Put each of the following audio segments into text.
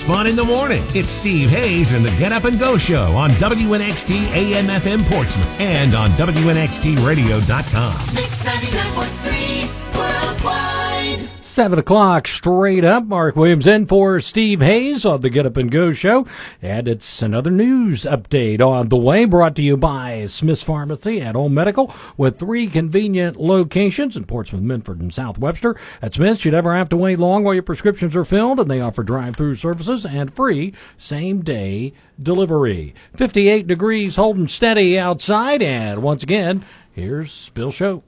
fun in the morning. It's Steve Hayes and the Get Up and Go Show on WNXT AM/FM Portsmouth and on WNXTradio.com. Mix 99.3 worldwide. 7 o'clock straight up. Mark Williams in for Steve Hayes on the Get Up and Go Show. And it's another news update on the way, brought to you by Smith's Pharmacy at Home Medical with 3 convenient locations in Portsmouth, Minford, and South Webster. At Smith's, you never have to wait long while your prescriptions are filled, and they offer drive-through services and free same-day delivery. 58 degrees, holding steady outside, and once again, here's Bill Shope.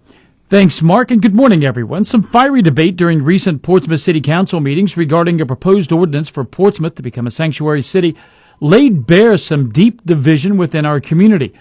Thanks, Mark, and good morning, everyone. Some fiery debate during recent Portsmouth City Council meetings regarding a proposed ordinance for Portsmouth to become a sanctuary city laid bare some deep division within our community.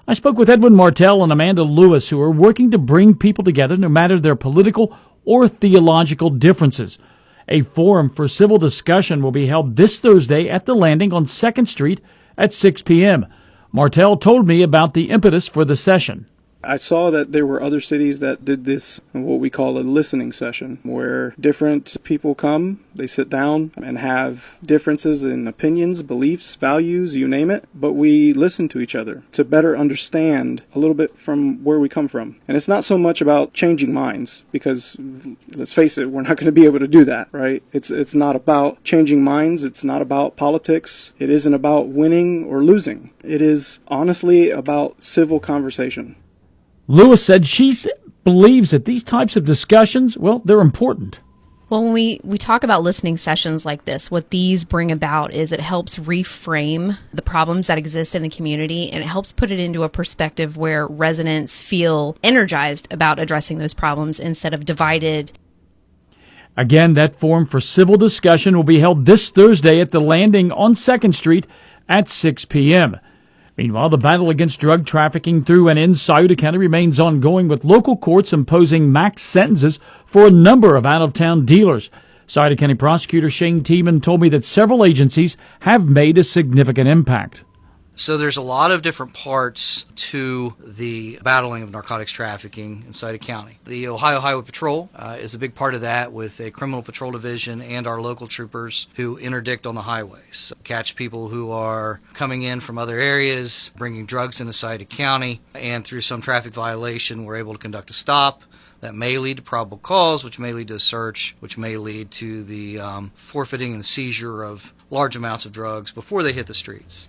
I spoke with Edwin Martell and Amanda Lewis, who are working to bring people together no matter their political or theological differences. A forum for civil discussion will be held this Thursday at the Landing on 2nd Street at 6 p.m. Martell told me about the impetus for the session. I saw that there were other cities that did this, what we call a listening session, where different people come, they sit down and have differences in opinions, beliefs, values, you name it, but we listen to each other to better understand a little bit from where we come from. And it's not so much about changing minds, because let's face it, we're not going to be able to do that, right? It's not about changing minds, it's not about politics, it isn't about winning or losing. It is honestly about civil conversation. Lewis said she believes that these types of discussions, well, they're important. Well, when we talk about listening sessions like this, what these bring about is it helps reframe the problems that exist in the community, and it helps put it into a perspective where residents feel energized about addressing those problems instead of divided. Again, that forum for civil discussion will be held this Thursday at the Landing on 2nd Street at 6 p.m. Meanwhile, the battle against drug trafficking through and in Scioto County remains ongoing, with local courts imposing max sentences for a number of out-of-town dealers. Scioto County prosecutor Shane Tiemann told me that several agencies have made a significant impact. So there's a lot of different parts to the battling of narcotics trafficking in Scioto County. The Ohio Highway Patrol is a big part of that, with a criminal patrol division and our local troopers who interdict on the highways, catch people who are coming in from other areas, bringing drugs into Scioto County, and through some traffic violation, we're able to conduct a stop that may lead to probable cause, which may lead to a search, which may lead to the forfeiting and seizure of large amounts of drugs before they hit the streets.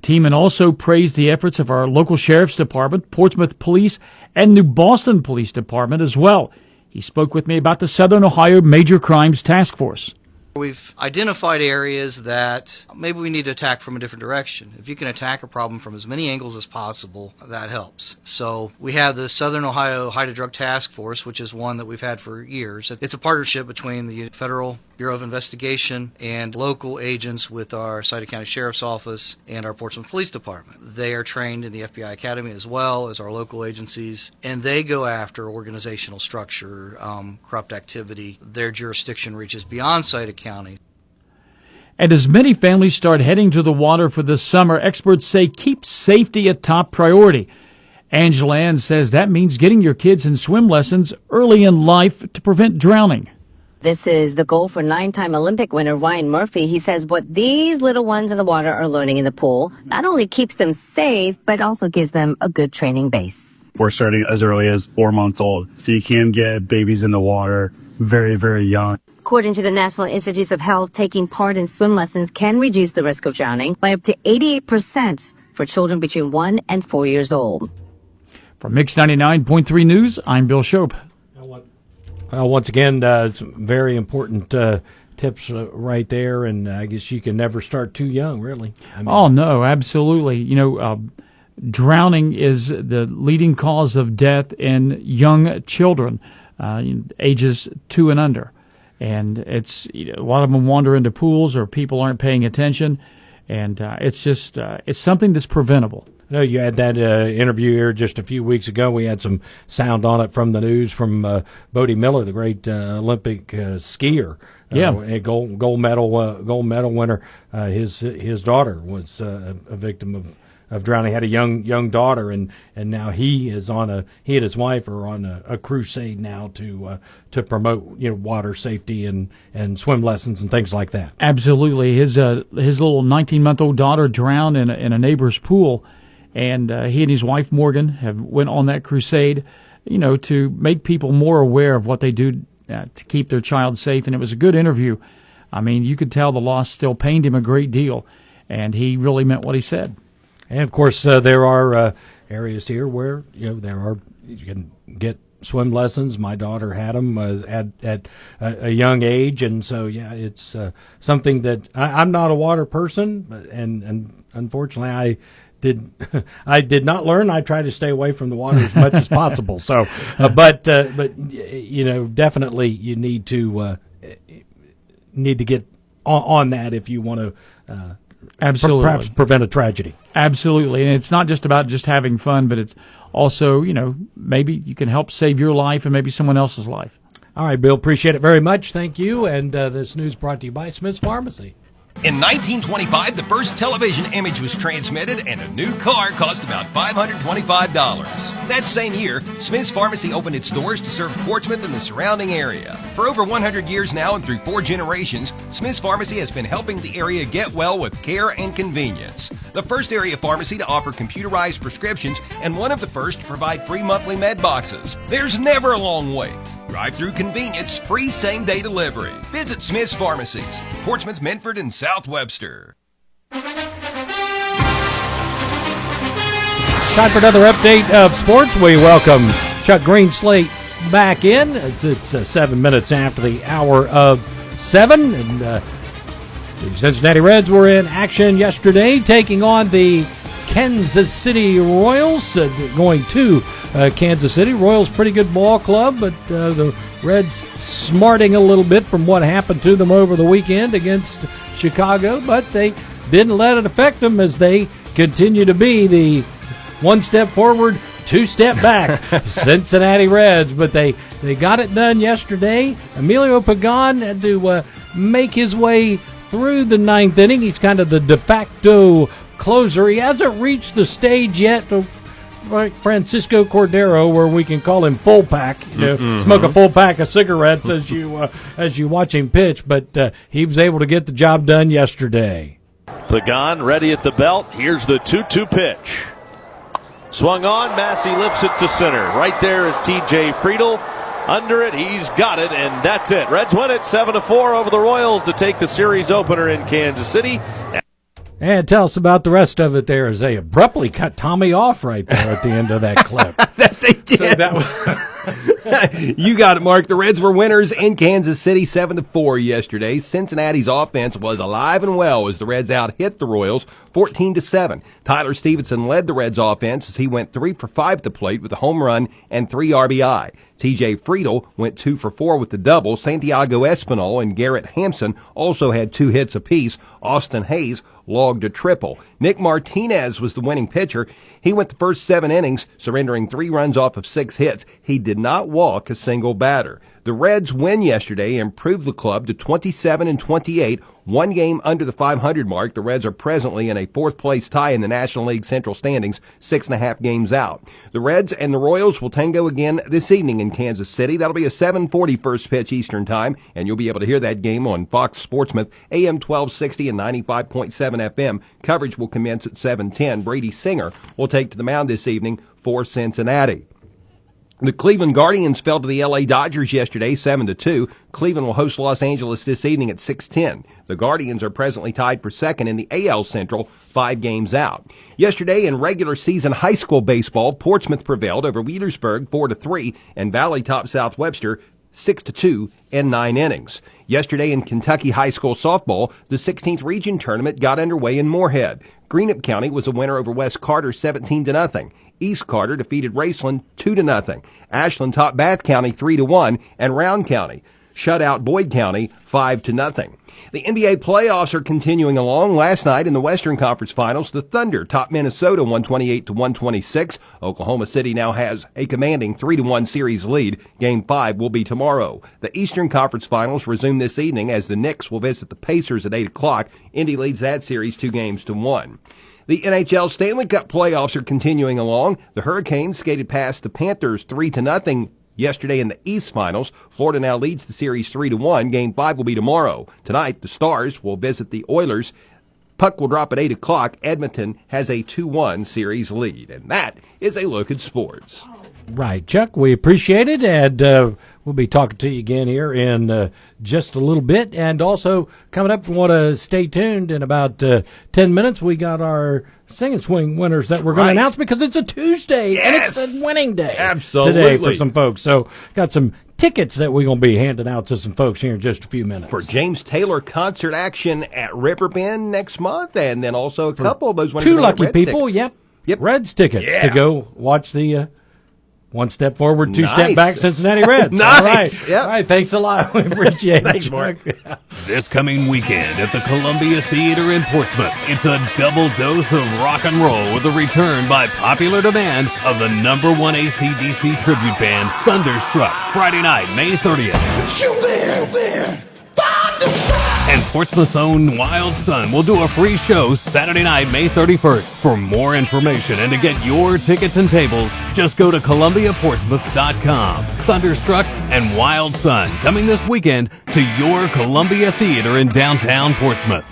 Tiemann also praised the efforts of our local sheriff's department, Portsmouth Police, and New Boston Police Department as well. He spoke with me about the Southern Ohio Major Crimes Task Force. We've identified areas that maybe we need to attack from a different direction. If you can attack a problem from as many angles as possible, that helps. So we have the Southern Ohio High to Drug Task Force, which is one that we've had for years. It's a partnership between the Federal Bureau of Investigation and local agents with our Scioto County Sheriff's Office and our Portsmouth Police Department. They are trained in the FBI Academy as well as our local agencies, and they go after organizational structure, corrupt activity. Their jurisdiction reaches beyond Scioto County. And as many families start heading to the water for the summer, experts say keep safety a top priority. Angela Ann says that means getting your kids in swim lessons early in life to prevent drowning. This is the goal for 9-time Olympic winner Ryan Murphy. He says what these little ones in the water are learning in the pool not only keeps them safe, but also gives them a good training base. We're starting as early as 4 months old, so you can get babies in the water very, very young. According to the National Institutes of Health, taking part in swim lessons can reduce the risk of drowning by up to 88% for children between 1 and 4 years old. For Mix 99.3 News, I'm Bill Shope. Once again, some very important tips right there, and I guess you can never start too young, really. Oh, no, absolutely. You know, drowning is the leading cause of death in young children, ages 2 and under. And it's a lot of them wander into pools or people aren't paying attention, and it's just it's something that's preventable. I know you had that interview here just a few weeks ago. We had some sound on it from the news from Bodie Miller, the great Olympic skier. A gold medal winner. His daughter was a victim drowning. He had a young daughter, and now he and his wife are on a crusade now to promote water safety and swim lessons and things like that. Absolutely. His little 19-month-old daughter drowned in a neighbor's pool, and he and his wife Morgan have went on that crusade, to make people more aware of what they do to keep their child safe. And it was a good interview. I mean, you could tell the loss still pained him a great deal, and he really meant what he said. And of course, there are areas here where you can get swim lessons. My daughter had them at a young age, and so it's something that I'm not a water person, and unfortunately I did not learn. I try to stay away from the water as much as possible. So, but definitely you need to get on that if you want to absolutely perhaps prevent a tragedy. Absolutely, and it's not just about just having fun, but it's also maybe you can help save your life and maybe someone else's life. All right, Bill, appreciate it very much. Thank you. And this news brought to you by Smith's Pharmacy. In 1925, the first television image was transmitted, and a new car cost about $525. That same year, Smith's Pharmacy opened its doors to serve Portsmouth and the surrounding area. For over 100 years now and through 4 generations, Smith's Pharmacy has been helping the area get well with care and convenience. The first area pharmacy to offer computerized prescriptions and one of the first to provide free monthly med boxes. There's never a long wait. Drive-through convenience, free same-day delivery. Visit Smith's Pharmacies, Portsmouth, Medford, and South Webster. Time for another update of sports. We welcome Chuck Greenslate back in as it's 7 minutes after the hour of 7. And the Cincinnati Reds were in action yesterday, taking on the Kansas City Royals, going to Kansas City. Royals, pretty good ball club, but the Reds smarting a little bit from what happened to them over the weekend against Chicago, but they didn't let it affect them as they continue to be the one step forward, 2 step back Cincinnati Reds. But they got it done yesterday. Emilio Pagan had to make his way through the 9th inning. He's kind of the de facto closer. He hasn't reached the stage yet like Francisco Cordero, where we can call him full pack. Smoke a full pack of cigarettes as you watch him pitch. But he was able to get the job done yesterday. Pagan ready at the belt. Here's the 2-2 pitch. Swung on. Massey lifts it to center. Right there is T.J. Friedel. Under it, he's got it, and that's it. Reds win it 7-4 over the Royals to take the series opener in Kansas City. And tell us about the rest of it there as they abruptly cut Tommy off right there at the end of that clip. That they did. You got it, Mark. The Reds were winners in Kansas City 7-4 yesterday. Cincinnati's offense was alive and well as the Reds out-hit the Royals 14-7. Tyler Stevenson led the Reds offense as he went 3 for 5 at the plate with a home run and 3 RBI. T.J. Friedel went 2 for 4 with the double. Santiago Espinal and Garrett Hampson also had 2 hits apiece. Austin Hayes logged a triple. Nick Martinez was the winning pitcher. He went the first 7 innings, surrendering 3 runs off of 6 hits. He did not walk a single batter. The Reds win yesterday improved the club to 27-28, 1 game under the 500 mark. The Reds are presently in a 4th-place tie in the National League Central standings, 6.5 games out. The Reds and the Royals will tango again this evening in Kansas City. That'll be a 7:40 first pitch Eastern Time, and you'll be able to hear that game on Fox Sportsmouth, AM 1260 and 95.7 FM. Coverage will commence at 7:10. Brady Singer will take to the mound this evening for Cincinnati. The Cleveland Guardians fell to the L.A. Dodgers yesterday, 7-2. Cleveland will host Los Angeles this evening at 6:10. The Guardians are presently tied for second in the AL Central, 5 games out. Yesterday in regular season high school baseball, Portsmouth prevailed over Wheelersburg 4-3, and Valley topped South Webster 6-2 in 9 innings. Yesterday in Kentucky high school softball, the 16th region tournament got underway in Moorhead. Greenup County was a winner over West Carter 17-0. East Carter defeated Raceland 2-0. Ashland topped Bath County 3-1, and Round County shut out Boyd County 5-0. The NBA playoffs are continuing along. Last night in the Western Conference Finals, the Thunder topped Minnesota 128-126. Oklahoma City now has a commanding 3-1 series lead. Game 5 will be tomorrow. The Eastern Conference Finals resume this evening as the Knicks will visit the Pacers at 8 o'clock. Indy leads that series 2-1. The NHL Stanley Cup playoffs are continuing along. The Hurricanes skated past the Panthers 3-0 yesterday in the East Finals. Florida now leads the series 3-1. Game 5 will be tomorrow. Tonight, the Stars will visit the Oilers. Puck will drop at 8 o'clock. Edmonton has a 2-1 series lead. And that is a look at sports. Right, Chuck, we appreciate it, and we'll be talking to you again here in just a little bit. And also, coming up, we want to stay tuned. In about 10 minutes, we got our Sing and Swing winners that we're going to announce because it's a Tuesday, and it's a winning day today for some folks. So, got some tickets that we're going to be handing out to some folks here in just a few minutes. For James Taylor concert action at Riverbend next month, and then also a couple of those winners. Two lucky people, tickets. Yep, Reds tickets to go watch the... one step forward, two step back, Cincinnati Reds. Nice. All right. Yep. All right. Thanks a lot. We appreciate Thanks, it. Mark. This coming weekend at the Columbia Theater in Portsmouth, it's a double dose of rock and roll with a return by popular demand of the #1 AC/DC tribute band, Thunderstruck, Friday night, May 30th. And Portsmouth's own Wild Sun will do a free show Saturday night, May 31st. For more information and to get your tickets and tables, just go to ColumbiaPortsmouth.com. Thunderstruck and Wild Sun coming this weekend to your Columbia Theater in downtown Portsmouth.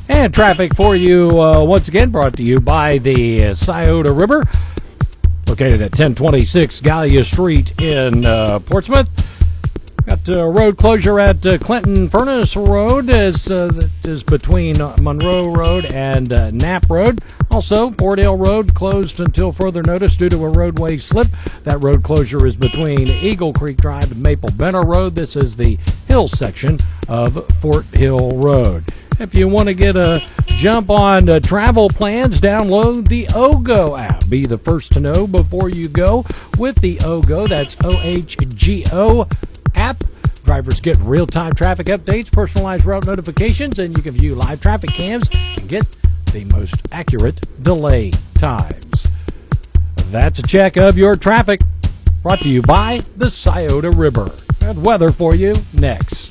And traffic for you once again brought to you by the Scioto River, located at 1026 Gallia Street in Portsmouth. Got a road closure at Clinton Furnace Road, that is between Monroe Road and Knapp Road. Also, Fordale Road closed until further notice due to a roadway slip. That road closure is between Eagle Creek Drive and Maple Benner Road. This is the hill section of Fort Hill Road. If you want to get a jump on travel plans, download the OGO app. Be the first to know before you go with the OGO. That's OHGO app. Drivers get real-time traffic updates, personalized route notifications, and you can view live traffic cams and get the most accurate delay times. That's a check of your traffic, brought to you by the Scioto River. And weather for you next.